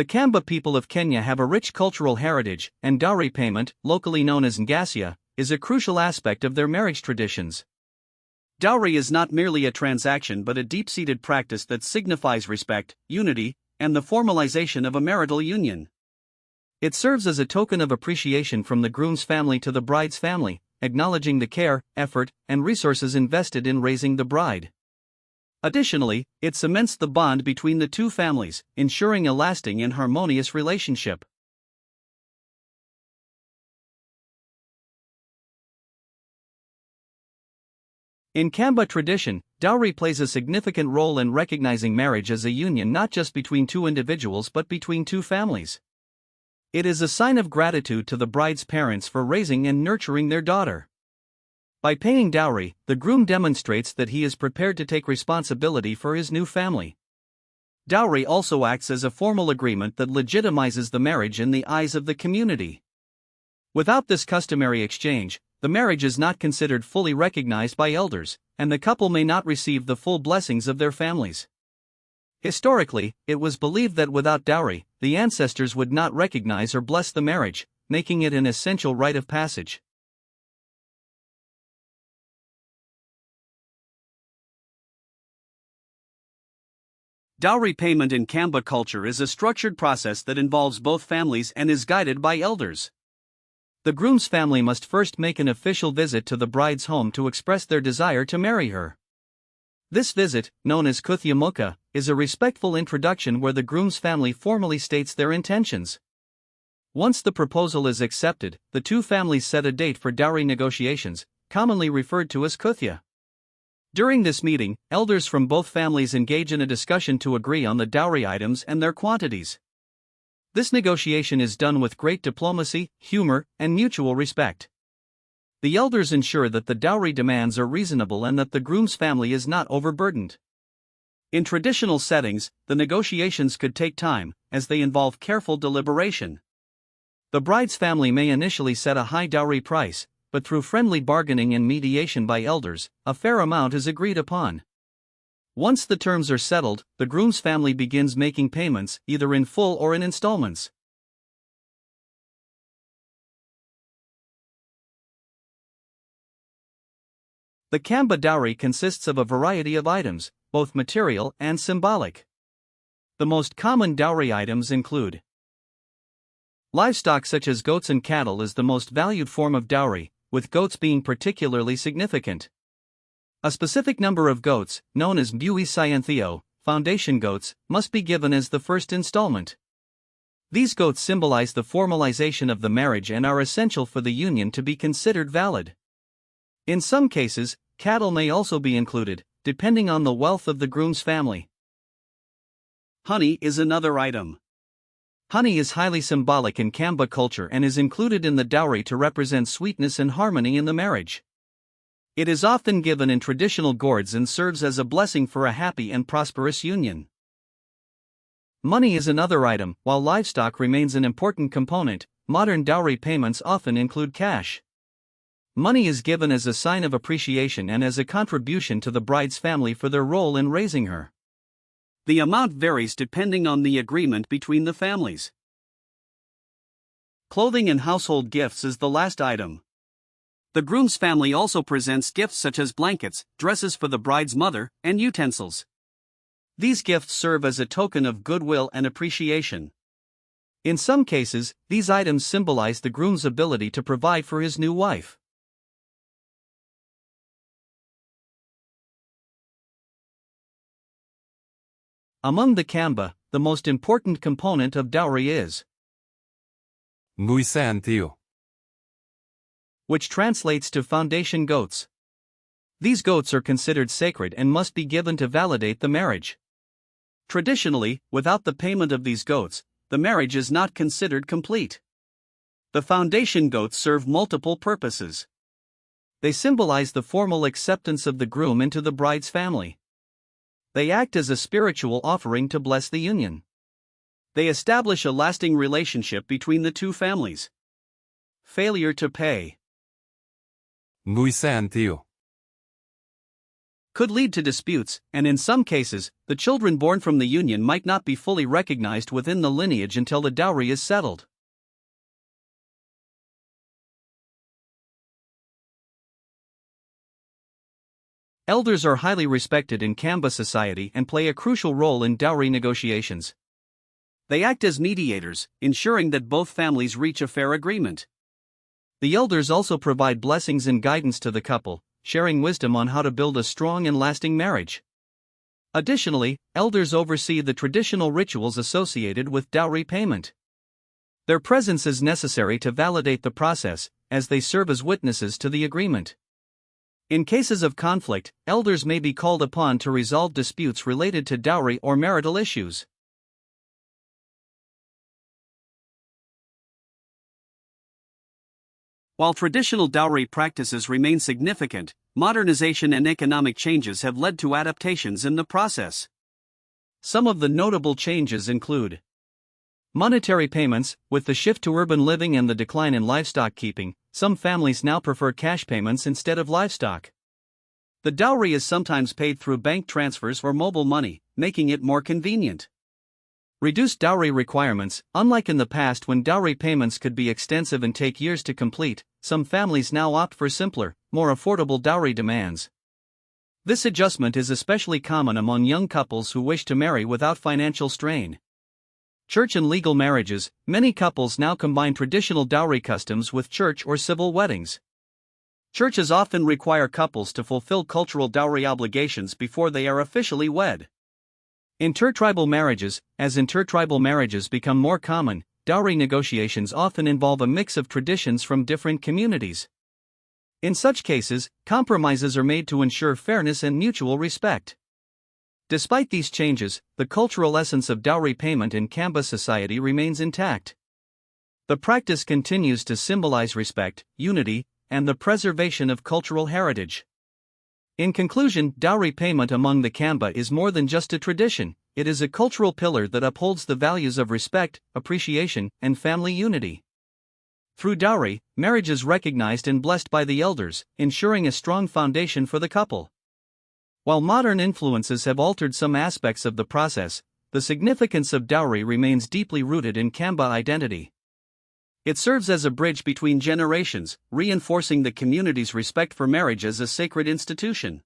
The Kamba people of Kenya have a rich cultural heritage, and dowry payment, locally known as ngasya, is a crucial aspect of their marriage traditions. Dowry is not merely a transaction but a deep-seated practice that signifies respect, unity, and the formalization of a marital union. It serves as a token of appreciation from the groom's family to the bride's family, acknowledging the care, effort, and resources invested in raising the bride. Additionally, it cements the bond between the two families, ensuring a lasting and harmonious relationship. In Kamba tradition, dowry plays a significant role in recognizing marriage as a union not just between two individuals but between two families. It is a sign of gratitude to the bride's parents for raising and nurturing their daughter. By paying dowry, the groom demonstrates that he is prepared to take responsibility for his new family. Dowry also acts as a formal agreement that legitimizes the marriage in the eyes of the community. Without this customary exchange, the marriage is not considered fully recognized by elders, and the couple may not receive the full blessings of their families. Historically, it was believed that without dowry, the ancestors would not recognize or bless the marriage, making it an essential rite of passage. Dowry payment in Kamba culture is a structured process that involves both families and is guided by elders. The groom's family must first make an official visit to the bride's home to express their desire to marry her. This visit, known as kutyamuka, is a respectful introduction where the groom's family formally states their intentions. Once the proposal is accepted, the two families set a date for dowry negotiations, commonly referred to as kuthya. During this meeting, elders from both families engage in a discussion to agree on the dowry items and their quantities. This negotiation is done with great diplomacy, humor, and mutual respect. The elders ensure that the dowry demands are reasonable and that the groom's family is not overburdened. In traditional settings, the negotiations could take time, as they involve careful deliberation. The bride's family may initially set a high dowry price, but through friendly bargaining and mediation by elders, a fair amount is agreed upon. Once the terms are settled, the groom's family begins making payments, either in full or in installments. The Kamba dowry consists of a variety of items, both material and symbolic. The most common dowry items include livestock such as goats and cattle is the most valued form of dowry, with goats being particularly significant. A specific number of goats, known as mbui ntheo, foundation goats, must be given as the first installment. These goats symbolize the formalization of the marriage and are essential for the union to be considered valid. In some cases, cattle may also be included, depending on the wealth of the groom's family. Honey is another item. Honey is highly symbolic in Kamba culture and is included in the dowry to represent sweetness and harmony in the marriage. It is often given in traditional gourds and serves as a blessing for a happy and prosperous union. Money is another item. While livestock remains an important component, modern dowry payments often include cash. Money is given as a sign of appreciation and as a contribution to the bride's family for their role in raising her. The amount varies depending on the agreement between the families. Clothing and household gifts is the last item. The groom's family also presents gifts such as blankets, dresses for the bride's mother, and utensils. These gifts serve as a token of goodwill and appreciation. In some cases, these items symbolize the groom's ability to provide for his new wife. Among the Kamba, the most important component of dowry is mbui ntheo, which translates to foundation goats. These goats are considered sacred and must be given to validate the marriage. Traditionally, without the payment of these goats, the marriage is not considered complete. The foundation goats serve multiple purposes. They symbolize the formal acceptance of the groom into the bride's family. They act as a spiritual offering to bless the union. They establish a lasting relationship between the two families. Failure to pay. mbui ntheo, could lead to disputes, and in some cases, the children born from the union might not be fully recognized within the lineage until the dowry is settled. Elders are highly respected in Kamba society and play a crucial role in dowry negotiations. They act as mediators, ensuring that both families reach a fair agreement. The elders also provide blessings and guidance to the couple, sharing wisdom on how to build a strong and lasting marriage. Additionally, elders oversee the traditional rituals associated with dowry payment. Their presence is necessary to validate the process, as they serve as witnesses to the agreement. In cases of conflict, elders may be called upon to resolve disputes related to dowry or marital issues. While traditional dowry practices remain significant, modernization and economic changes have led to adaptations in the process. Some of the notable changes include monetary payments. With the shift to urban living and the decline in livestock keeping, some families now prefer cash payments instead of livestock. The dowry is sometimes paid through bank transfers or mobile money, making it more convenient. Reduced dowry requirements. Unlike in the past when dowry payments could be extensive and take years to complete, some families now opt for simpler, more affordable dowry demands. This adjustment is especially common among young couples who wish to marry without financial strain. Church and legal marriages. Many couples now combine traditional dowry customs with church or civil weddings. Churches often require couples to fulfill cultural dowry obligations before they are officially wed. Intertribal marriages. As intertribal marriages become more common, dowry negotiations often involve a mix of traditions from different communities. In such cases, compromises are made to ensure fairness and mutual respect. Despite these changes, the cultural essence of dowry payment in Kamba society remains intact. The practice continues to symbolize respect, unity, and the preservation of cultural heritage. In conclusion, dowry payment among the Kamba is more than just a tradition, it is a cultural pillar that upholds the values of respect, appreciation, and family unity. Through dowry, marriage is recognized and blessed by the elders, ensuring a strong foundation for the couple. While modern influences have altered some aspects of the process, the significance of dowry remains deeply rooted in Kamba identity. It serves as a bridge between generations, reinforcing the community's respect for marriage as a sacred institution.